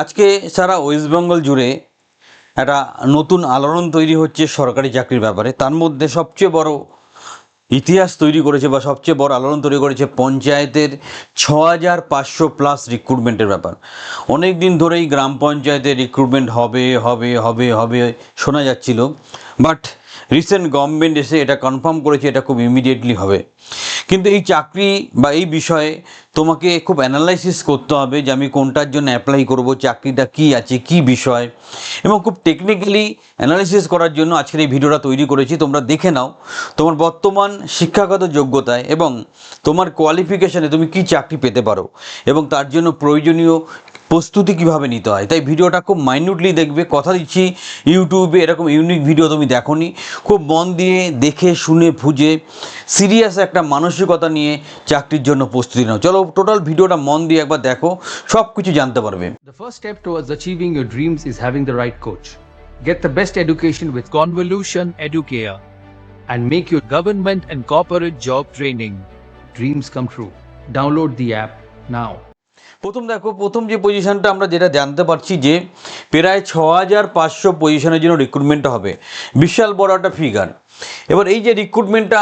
আজকে সারা ওয়েস্ট বেঙ্গল জুড়ে একটা নতুন আলোড়ন তৈরি হচ্ছে সরকারি চাকরির ব্যাপারে। তার মধ্যে সবচেয়ে বড় ইতিহাস তৈরি করেছে বা সবচেয়ে বড় আলোড়ন তৈরি করেছে পঞ্চায়েতের 6500+ রিক্রুটমেন্টের ব্যাপার। অনেক দিন ধরেই গ্রাম পঞ্চায়েতের রিক্রুটমেন্ট হবে হবে হবে হবে শোনা যাচ্ছিল, বাট রিসেন্ট গভর্নমেন্ট এসে এটা কনফার্ম করেছে এটা খুব ইমিডিয়েটলি হবে। কিন্তু এই চাকরি বা এই বিষয়ে তোমাকে খুব অ্যানালাইসিস করতে হবে যে আমি কোনটার জন্য অ্যাপ্লাই করব, চাকরিটা কী আছে, কী বিষয়, এবং খুব টেকনিক্যালি অ্যানালাইসিস করার জন্য আজকের এই ভিডিওটা তৈরি করেছি। তোমরা দেখে নাও তোমার বর্তমান শিক্ষাগত যোগ্যতায় এবং তোমার কোয়ালিফিকেশানে তুমি কী চাকরি পেতে পারো এবং তার জন্য প্রয়োজনীয় প্রস্তুতি কীভাবে নিতে হয়। তাই ভিডিওটা খুব মাইনিউটলি দেখবে। কথা দিচ্ছি ইউটিউবে এরকম ইউনিক ভিডিও তুমি দেখোনি। খুব মন দিয়ে দেখে শুনে বুঝে সিরিয়াস একটা মানসিকতা নিয়ে চাকরির জন্য প্রস্তুতি নাও। চলো টোটাল ভিডিওটা মন দিয়ে একবার দেখো, সব কিছু জানতে পারবে। The first step towards achieving your dreams is having the right coach. Get the best education with Convolution Educare and make your government and corporate job training dreams come true. Download the app now. প্রথম যে পজিশনটা আমরা যেটা জানতে পারছি যে প্রায় 6500 পজিশনের জন্য রিক্রুটমেন্টটা হবে। বিশাল বড় একটা ফিগার। এবার এই যে রিক্রুটমেন্টটা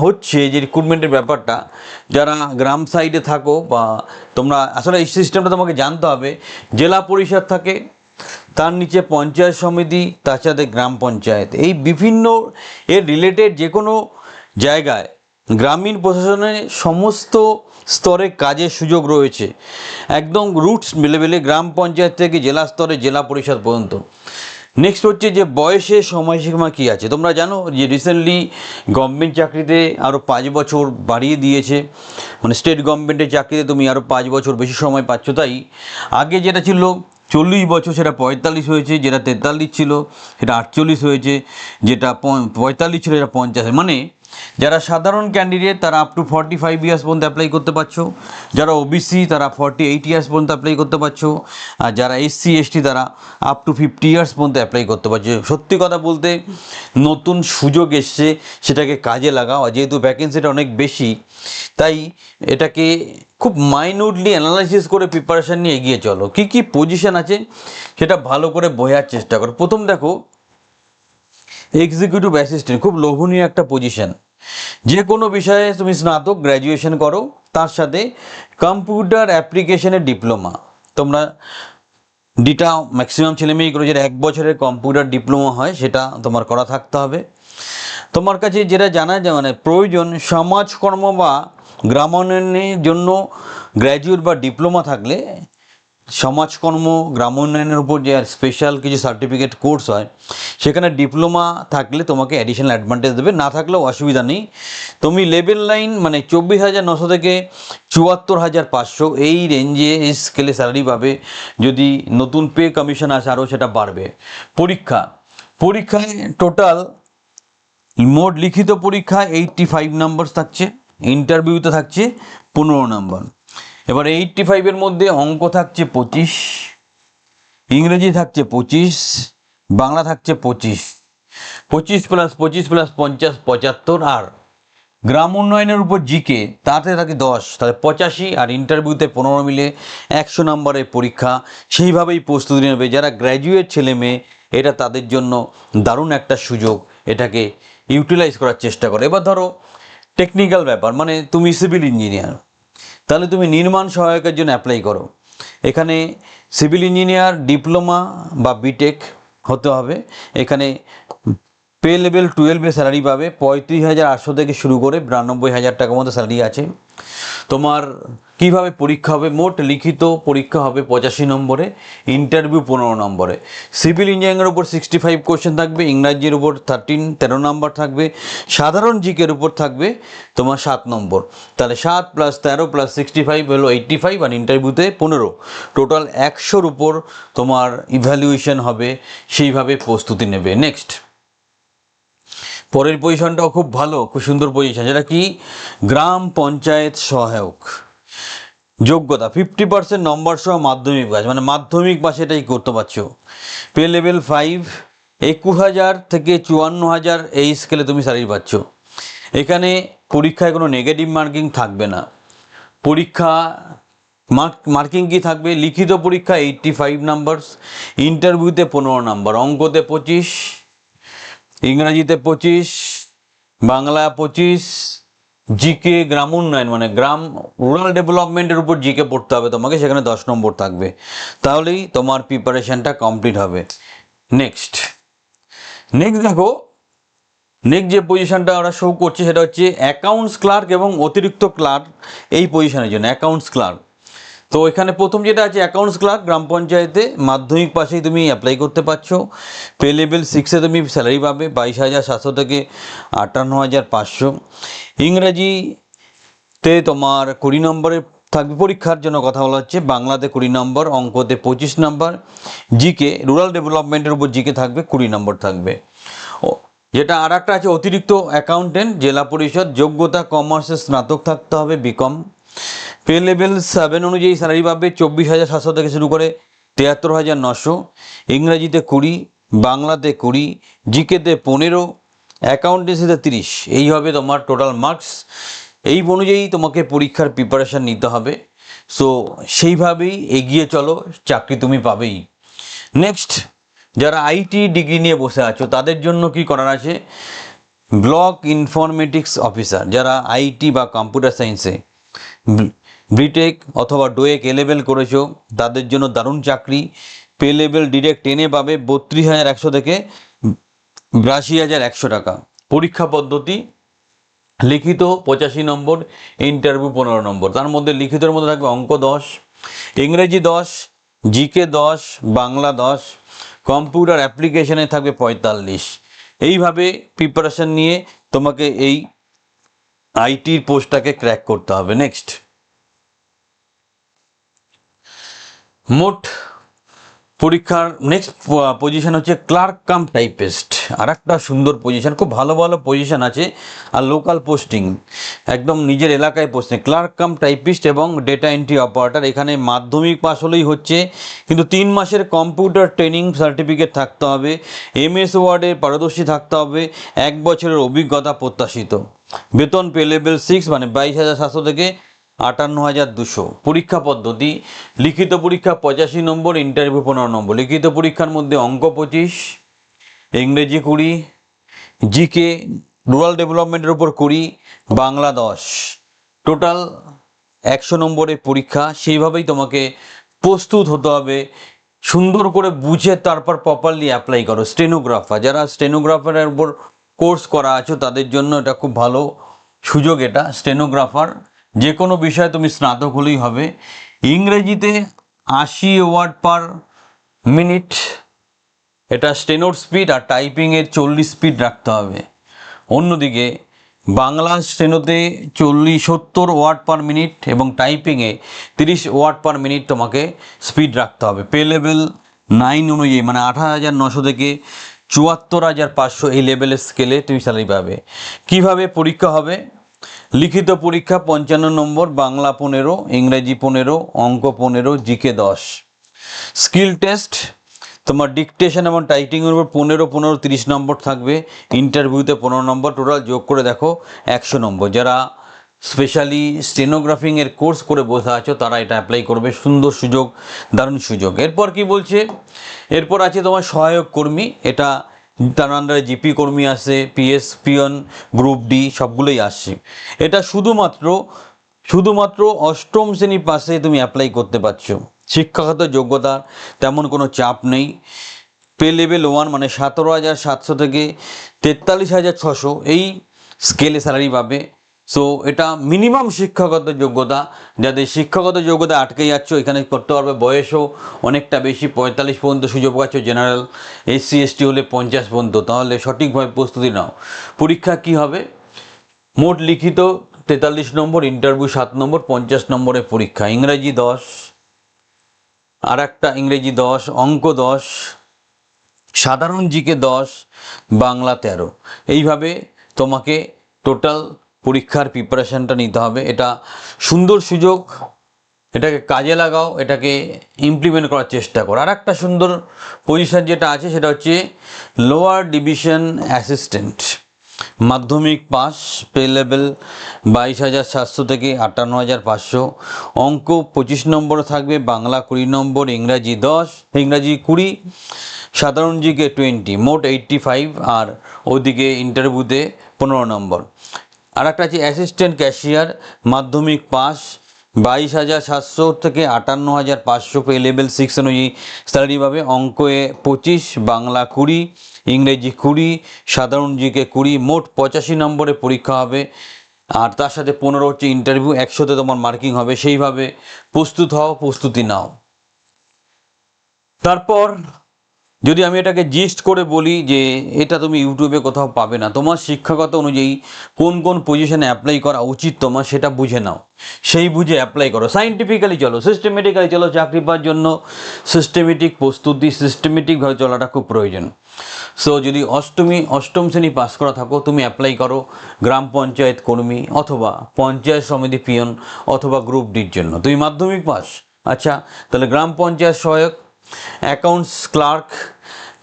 হচ্ছে, যে রিক্রুটমেন্টের ব্যাপারটা, যারা গ্রাম সাইডে থাকো বা তোমরা আসলে এই সিস্টেমটা তোমাকে জানতে হবে। জেলা পরিষদ থাকে, তার নিচে পঞ্চায়েত সমিতি, তার সাথে গ্রাম পঞ্চায়েত, এই বিভিন্ন এর রিলেটেড যে কোনো জায়গায় গ্রামীণ প্রশাসনের সমস্ত স্তরে কাজের সুযোগ রয়েছে, একদম রুটস লেভেলে গ্রাম পঞ্চায়েত থেকে জেলা স্তরে জেলা পরিষদ পর্যন্ত। নেক্সট হচ্ছে যে বয়সের সময়সীমা কী আছে। তোমরা জানো যে রিসেন্টলি গভর্নমেন্ট চাকরিতে আরও 5 বছর বাড়িয়ে দিয়েছে, মানে স্টেট গভর্নমেন্টের চাকরিতে তুমি আরও 5 বছর বেশি সময় পাচ্ছ। তাই আগে যেটা ছিল 40 বছর সেটা 45 হয়েছে, যেটা 43 ছিল সেটা 48 হয়েছে, যেটা 45 ছিল সেটা 50। মানে যারা সাধারণ ক্যান্ডিডেট তারা আপ টু 45 ইয়ার্স পর্যন্ত অ্যাপ্লাই করতে পারছো, যারা ওবিসি তারা 48 ইয়ার্স পর্যন্ত অ্যাপ্লাই করতে পারছো, আর যারা এসসি এসটি তারা আপ টু 50 ইয়ার্স পর্যন্ত অ্যাপ্লাই করতে পারছো। সত্যি কথা বলতে নতুন সুযোগ এসছে, সেটাকে কাজে লাগাও। আর যেহেতু ভ্যাকেন্সিটা অনেক বেশি, তাই এটাকে খুব মাইনিউটলি অ্যানালাইসিস করে প্রিপারেশান নিয়ে এগিয়ে চলো। কী কী পজিশান আছে সেটা ভালো করে বোঝার চেষ্টা করো। প্রথম দেখো এক্সিকিউটিভ অ্যাসিস্ট্যান্ট, খুব লোভনীয় একটা পজিশন। যে কোনো বিষয়ে তুমি স্নাতক গ্র্যাজুয়েশন করো, তার সাথে কম্পিউটার অ্যাপ্লিকেশনের ডিপ্লোমা। তোমরা ডিটা ম্যাক্সিমাম ছেলেমেয়েই করে, যেটা 1 বছরের কম্পিউটার ডিপ্লোমা হয় সেটা তোমার করা থাকতে হবে। তোমার কাছে যেটা জানা যায় মানে প্রয়োজন সমাজকর্ম বা গ্রামোন্নয়নের জন্য গ্র্যাজুয়েট বা ডিপ্লোমা থাকলে, সমাজকর্ম গ্রামোন্নয়নের উপর যে স্পেশাল কিছু সার্টিফিকেট কোর্স হয় সেখানে ডিপ্লোমা থাকলে তোমাকে অ্যাডিশনাল অ্যাডভান্টেজ দেবে, না থাকলেও অসুবিধা নেই। তুমি লেভেল লাইন মানে 24,900 থেকে 74,500 এই রেঞ্জে এই স্কেলে স্যালারি পাবে। যদি নতুন পে কমিশন আসে আরও সেটা বাড়বে। পরীক্ষায় টোটাল মোট লিখিত পরীক্ষা 85 নম্বর থাকছে, ইন্টারভিউতে থাকছে 15 নম্বর। এবার 85-এর মধ্যে অঙ্ক থাকছে 25, ইংরেজি থাকছে 25, বাংলা থাকছে 25, 25 + 25 + 50 75, আর গ্রাম উন্নয়নের উপর জিকে তাতে থাকে 10, তাহলে 85, আর ইন্টারভিউতে 15 মিলে 100 নম্বরের পরীক্ষা। সেইভাবেই প্রস্তুতি নেবে যারা গ্র্যাজুয়েট ছেলে মেয়ে, এটা তাদের জন্য দারুণ একটা সুযোগ, এটাকে ইউটিলাইজ করার চেষ্টা করে। এবার ধরো টেকনিক্যাল ব্যাপার, মানে তুমি সিভিল ইঞ্জিনিয়ার, তাহলে তুমি নির্মাণ সহায়কের জন্য অ্যাপ্লাই করো। এখানে সিভিল ইঞ্জিনিয়ার ডিপ্লোমা বা বিটেক হতে হবে। এখানে পে লেভেল 12-এ স্যালারি পাবে 35,800 থেকে শুরু করে 92,000 টাকার মতো স্যালারি আছে। তোমার কিভাবে পরীক্ষা হবে, মোট লিখিত পরীক্ষা হবে 85 নম্বরে, ইন্টারভিউ 15 নম্বরে। সিভিল ইঞ্জিনিয়ারিংয়ের উপর 65 কোশ্চেন থাকবে, ইংরাজির উপর 13 নম্বর থাকবে, সাধারণ জিকের উপর থাকবে তোমার 7 নম্বর। তাহলে 7 + 13 + 65 হলো 85, আর ইন্টারভিউতে 15। টোটাল 100-র উপর তোমার ইভ্যালুয়েশন হবে, সেইভাবে প্রস্তুতি নেবে। নেক্সট পরের পজিশনটাও খুব ভালো, খুব সুন্দর পজিশন, যেটা কি গ্রাম পঞ্চায়েত সহায়ক। যোগ্যতা 50% নম্বর সহ মাধ্যমিক পাস, মানে মাধ্যমিক পাস এটাই করতে পারছো। পে লেভেল 5, 21,000 থেকে 54,000 এই স্কেলে তুমি স্যালারি পাচ্ছ। এখানে পরীক্ষায় কোনো নেগেটিভ মার্কিং থাকবে না। পরীক্ষা মার্কিং কি থাকবে? লিখিত পরীক্ষা 85 নাম্বারস, ইন্টারভিউতে 15 নাম্বার, অঙ্কতে 25, ইংরাজিতে 25, বাংলা 25, জিকে গ্রাম উন্নয়ন মানে গ্রাম রুরাল ডেভেলপমেন্টের উপর জিকে পড়তে হবে তোমাকে, সেখানে 10 নম্বর থাকবে। তাহলেই তোমার প্রিপারেশনটা কমপ্লিট হবে। নেক্সট দেখো, নেক্সট যে পজিশনটা ওরা শো করছে সেটা হচ্ছে অ্যাকাউন্টস ক্লার্ক এবং অতিরিক্ত ক্লার্ক, এই পজিশনের জন্য অ্যাকাউন্টস ক্লার্ক। তো এখানে প্রথম যেটা আছে অ্যাকাউন্টস ক্লার্ক, গ্রাম পঞ্চায়েতে মাধ্যমিক পাশেই তুমি অ্যাপ্লাই করতে পারছো। পে লেভেল 6-এ তুমি স্যালারি পাবে 22,700 থেকে 58,500। ইংরাজিতে তোমার 20 নম্বরের থাকবে, পরীক্ষার জন্য কথা বলা হচ্ছে। বাংলাতে 20 নম্বর, অঙ্কতে 25 নম্বর, জিকে রুরাল ডেভেলপমেন্টের উপর জিকে থাকবে 20 নম্বর থাকবে। যেটা আর একটা আছে অতিরিক্ত অ্যাকাউন্টেন্ট, জেলা পরিষদ, যোগ্যতা কমার্সের স্নাতক থাকতে হবে, বিকম। পে লেভেল 7 অনুযায়ী স্যালারি পাবে 24,700 থেকে শুরু করে 73,900। ইংরাজিতে 20, বাংলাতে 20, জিকেতে 15, অ্যাকাউন্টেন্সিতে 30। এই হবে তোমার টোটাল মার্কস। এই অনুযায়ী তোমাকে পরীক্ষার প্রিপারেশান নিতে হবে। সো সেইভাবেই এগিয়ে চলো, চাকরি তুমি পাবেই। নেক্সট, যারা আইটি ডিগ্রি নিয়ে বসে আছো তাদের জন্য কি করার আছে? ব্লক ইনফরমেটিক্স অফিসার, যারা আইটি বা কম্পিউটার সায়েন্সে বিটেক অথবা ডোয়েক এ লেভেল করেছো তাদের জন্য দারুণ চাকরি। পে লেভেল ডিরেক্ট 10-এ পাবে 32,100 থেকে 82,100 টাকা। পরীক্ষা পদ্ধতি লিখিত 85 নম্বর, ইন্টারভিউ 15 নম্বর। তার মধ্যে লিখিতের মধ্যে থাকবে অঙ্ক 10, ইংরেজি 10, জিকে 10, বাংলা 10, কম্পিউটার অ্যাপ্লিকেশনে থাকবে 45। এইভাবে প্রিপারেশন নিয়ে তোমাকে এই আইটির পোস্টটাকে ক্র্যাক করতে হবে। নেক্সট, মোট পরীক্ষার নেক্সট পজিশন হচ্ছে ক্লার্ক কাম টাইপিস্ট। আর একটা সুন্দর পজিশন, খুব ভালো ভালো পজিশন আছে আর লোকাল পোস্টিং, একদম নিজের এলাকায় পোস্টিং। ক্লার্ক কাম টাইপিস্ট এবং ডেটা এন্ট্রি অপারেটর, এখানে মাধ্যমিক পাস হলেই হচ্ছে, কিন্তু 3 মাসের কম্পিউটার ট্রেনিং সার্টিফিকেট থাকতে হবে, MS ওয়ার্ডে পারদর্শী থাকতে হবে, 1 বছরের অভিজ্ঞতা প্রত্যাশিত। বেতন পে লেভেল 6 মানে 22,700 থেকে 58,200। পরীক্ষা পদ্ধতি লিখিত পরীক্ষা 85 নম্বর, ইন্টারভিউ 15 নম্বর। লিখিত পরীক্ষার মধ্যে অঙ্ক 25, ইংরেজি 20, জিকে রুরাল ডেভেলপমেন্টের উপর 20, বাংলা 10। টোটাল 100 নম্বরের পরীক্ষা। সেইভাবেই তোমাকে প্রস্তুত হতে হবে, সুন্দর করে বুঝে তারপর প্রপারলি অ্যাপ্লাই করো। স্টেনোগ্রাফার, যারা স্টেনোগ্রাফারের উপর কোর্স করা আছে তাদের জন্য এটা খুব ভালো সুযোগ। এটা স্টেনোগ্রাফার, যে কোনো বিষয়ে তুমি স্নাতক হলেই হবে। ইংরেজিতে 80 ওয়ার্ড পার মিনিট, এটা স্টেনোর স্পিড, আর টাইপিংয়ের 40 স্পিড রাখতে হবে। অন্যদিকে বাংলা স্টেনোতে 70 ওয়ার্ড পার মিনিট এবং টাইপিংয়ে 30 ওয়ার্ড পার মিনিট তোমাকে স্পিড রাখতে হবে। পে লেভেল 9 অনুযায়ী মানে 28,900 থেকে 74,500 এই লেভেলের স্কেলে তুমি স্যালারি পাবে। কিভাবে পরীক্ষা হবে? লিখিত পরীক্ষা 55 নম্বর, বাংলা 15, ইংরেজি 15, অঙ্ক 15, জিকে 10। স্কিল টেস্ট তোমার ডিকটেশন এবং টাইপিংয়ের উপর 15, 30 নম্বর থাকবে। ইন্টারভিউতে 15 নম্বর। টোটাল যোগ করে দেখো 100 নম্বর। যারা স্পেশালি স্টেনোগ্রাফিংয়ের কোর্স করে বসে আছো তারা এটা অ্যাপ্লাই করবে। সুন্দর সুযোগ, দারুণ সুযোগ। এরপর কি বলছে? এরপর আছে তোমার সহায়ক কর্মী, এটা তার আন্ডারে জিপি কর্মী আসে, PS পিয়ন, গ্রুপ ডি সবগুলোই আসছে। এটা শুধুমাত্র 8ম শ্রেণী পাশে তুমি অ্যাপ্লাই করতে পারছো। শিক্ষাগত যোগ্যতা তেমন কোনো চাপ নেই। পে লেভেল 1 মানে 17,700 থেকে 43,600 এই স্কেলে স্যালারি পাবে। সো এটা মিনিমাম শিক্ষাগত যোগ্যতা। যাদের শিক্ষাগত যোগ্যতা আটকে যাচ্ছ এখানে করতে পারবে। বয়সও অনেকটা বেশি, 45 পর্যন্ত সুযোগ পাচ্ছ। জেনারেল SC ST হলে 50 পর্যন্ত। তাহলে সঠিকভাবে প্রস্তুতি নাও। পরীক্ষা কি হবে? মোট লিখিত 43 নম্বর, ইন্টারভিউ 7 নম্বর, 50 নম্বরের পরীক্ষা। ইংরেজি 10, আর একটা ইংরেজি 10, অঙ্ক 10, সাধারণ জিকে 10, বাংলা 13। এইভাবে তোমাকে টোটাল পরীক্ষার প্রিপারেশানটা নিতে হবে। এটা সুন্দর সুযোগ, এটাকে কাজে লাগাও, এটাকে ইমপ্লিমেন্ট করার চেষ্টা করো। আর একটা সুন্দর পজিশন যেটা আছে সেটা হচ্ছে লোয়ার ডিভিশন অ্যাসিস্ট্যান্ট। মাধ্যমিক পাস, পে লেভেল 22,700 থেকে 58,500, অঙ্ক 25 নম্বরে থাকবে, বাংলা 20 নম্বর, ইংরাজি 10, ইংরাজি 20, সাধারণ জিকে 20, মোট 85, আর ওদিকে ইন্টারভিউতে 15 নম্বর। আর একটা আছে অ্যাসিস্ট্যান্ট ক্যাশিয়ার, মাধ্যমিক পাস, 22,700 থেকে 58,500, পে লেভেল 6 অনুযায়ী স্যালারি পাবে, অঙ্কে 25, বাংলা 20, ইংরেজি 20, সাধারণ জিকে 20, মোট 85 নম্বরে পরীক্ষা হবে, আর তার সাথে 15 হচ্ছে ইন্টারভিউ, 100তে তোমার মার্কিং হবে। সেইভাবে প্রস্তুত হও, প্রস্তুতি নাও। তারপর যদি আমি এটাকে জিস্ট করে বলি যে এটা তুমি ইউটিউবে কোথাও পাবে না, তোমার শিক্ষাগত অনুযায়ী কোন কোন পজিশনে অ্যাপ্লাই করা উচিত তোমার সেটা বুঝে নাও, সেই বুঝে অ্যাপ্লাই করো। সাইন্টিফিক্যালি চলো, সিস্টেমেটিক্যালি চলো। চাকরি পাওয়ার জন্য সিস্টেমেটিক প্রস্তুতি, সিস্টেমেটিকভাবে চলাটা খুব প্রয়োজন। সো যদি অষ্টম শ্রেণী পাস করা থাকো, তুমি অ্যাপ্লাই করো গ্রাম পঞ্চায়েত কর্মী অথবা পঞ্চায়েত সমিতি পিয়ন অথবা গ্রুপ ডির জন্য। তুমি মাধ্যমিক পাস, আচ্ছা, তাহলে গ্রাম পঞ্চায়েত সহায়ক, accounts clerk,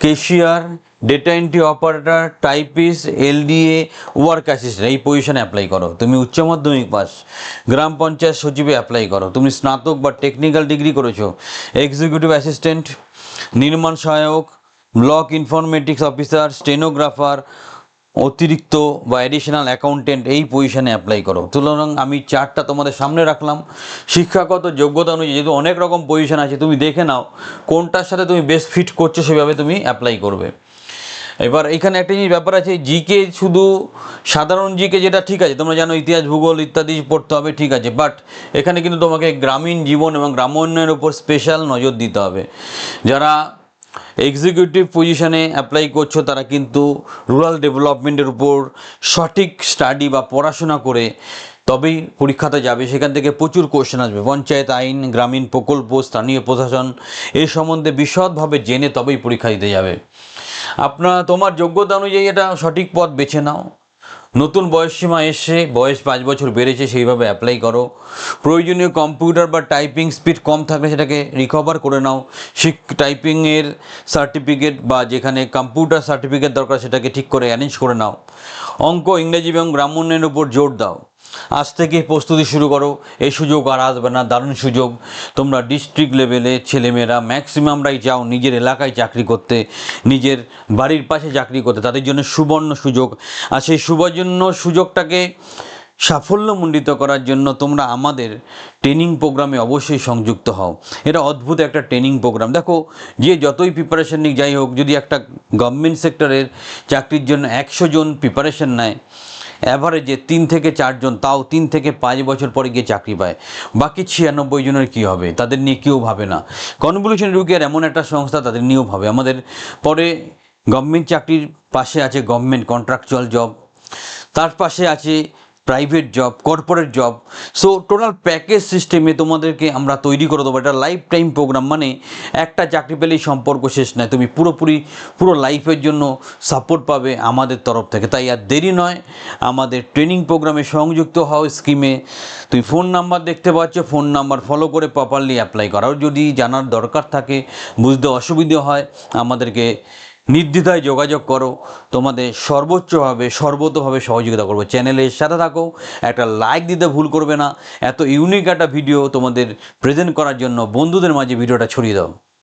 cashier, data entry operator, typist, LDA, work assistant, এই পজিশনে অ্যাপ্লাই করো। তুমি উচ্চ মাধ্যমিক পাস, গ্রাম পঞ্চায়েত সচিবে অ্যাপ্লাই করো। তুমি স্নাতক বা টেকনিক্যাল ডিগ্রি করেছো, এক্সিকিউটিভ অ্যাসিস্ট্যান্ট, নির্মাণ সহায়ক, ব্লক ইনফরমেটিক্স অফিসার, স্টেনোগ্রাফার, অতিরিক্ত বা অ্যাডিশনাল অ্যাকাউন্টেন্ট, এই পজিশনে অ্যাপ্লাই করো। তুলনাং আমি চারটা তোমাদের সামনে রাখলাম। শিক্ষাগত যোগ্যতা অনুযায়ী যেহেতু অনেক রকম পজিশন আছে, তুমি দেখে নাও কোনটার সাথে তুমি বেস্ট ফিট করছো, সেভাবে তুমি অ্যাপ্লাই করবে। এবার এখানে একটা জিনিস ব্যাপার আছে, জিকে শুধু সাধারণ জিকে যেটা ঠিক আছে, তোমরা জানো ইতিহাস ভূগোল ইত্যাদি পড়তে হবে, ঠিক আছে, বাট এখানে কিন্তু তোমাকে গ্রামীণ জীবন এবং গ্রামোন্নয়নের উপর স্পেশাল নজর দিতে হবে। যারা এক্সিকিউটিভ পজিশনে অ্যাপ্লাই করছো তারা কিন্তু রুরাল ডেভেলপমেন্টের উপর সঠিক স্টাডি বা পড়াশোনা করে তবেই পরীক্ষাতে যাবে। সেখান থেকে প্রচুর কোশ্চেন আসবে। পঞ্চায়েত আইন, গ্রামীণ প্রকল্প, স্থানীয় প্রশাসন, এই সম্বন্ধে বিশদভাবে জেনে তবেই পরীক্ষা দিতে যাবে। তোমার যোগ্যতা অনুযায়ী এটা সঠিক পথ বেছে নাও। নতুন বয়সসীমা এসে বয়স 5 বছর বেড়েছে, সেইভাবে অ্যাপ্লাই করো। প্রয়োজনীয় কম্পিউটার বা টাইপিং স্পিড কম থাকলে সেটাকে রিকভার করে নাও। টাইপিংয়ের সার্টিফিকেট বা যেখানে কম্পিউটার সার্টিফিকেট দরকার সেটাকে ঠিক করে অ্যারেঞ্জ করে নাও। অঙ্ক, ইংরেজি এবং গ্রামোন্নয়নের উপর জোর দাও। আজ থেকে প্রস্তুতি শুরু করো, এই সুযোগ আর আসবে না। দারুণ সুযোগ। তোমরা ডিস্ট্রিক্ট লেভেলে ছেলেমেয়েরা ম্যাক্সিমামরাই যাও নিজের এলাকায় চাকরি করতে, নিজের বাড়ির পাশে চাকরি করতে, তাদের জন্য সুবর্ণ সুযোগ। আর সেই সুবর্ণ সুযোগটাকে সাফল্যমণ্ডিত করার জন্য তোমরা আমাদের ট্রেনিং প্রোগ্রামে অবশ্যই সংযুক্ত হও। এটা অদ্ভুত একটা ট্রেনিং প্রোগ্রাম। দেখো, যে যতই প্রিপারেশন নিক যাই হোক, যদি একটা গভর্নমেন্ট সেক্টরের চাকরির জন্য 100 জন প্রিপারেশন নেয়, অ্যাভারেজে 3 থেকে 4 জন, তাও 3 থেকে 5 বছর পরে গিয়ে চাকরি পায়। বাকি 96 জনের কী হবে? তাদের নিয়ে কেউ ভাবে না। কনভলিউশন এডুকেয়ার এমন একটা সংস্থা, তাদের নিয়েও ভাবে। আমাদের পরে গভর্নমেন্ট চাকরির পাশে আছে গভর্নমেন্ট কন্ট্রাকচুয়াল জব, তার পাশে আছে private job, corporate job. So total package সিস্টেমে তোমাদেরকে আমরা তৈরি করে দেবো। এটা লাইফ টাইম প্রোগ্রাম, মানে একটা চাকরি পেলেই সম্পর্ক শেষ নয়, তুমি পুরো লাইফের জন্য সাপোর্ট পাবে আমাদের তরফ থেকে। তাই আর দেরি নয়, আমাদের ট্রেনিং প্রোগ্রামে সংযুক্ত হও। স্কিমে তুমি ফোন নাম্বার দেখতে পাচ্ছ, ফোন নাম্বার ফলো করে প্রপারলি অ্যাপ্লাই করা। আর যদি জানার দরকার থাকে, বুঝতে অসুবিধা হয়, আমাদেরকে নির্দ্বিধায় যোগাযোগ করো। তোমাদের সর্বতোভাবে সহযোগিতা করবো। চ্যানেলের সাথে থাকো, একটা লাইক দিতে ভুল করবে না। এত ইউনিক একটা ভিডিও তোমাদের প্রেজেন্ট করার জন্য বন্ধুদের মাঝে ভিডিওটা ছড়িয়ে দাও।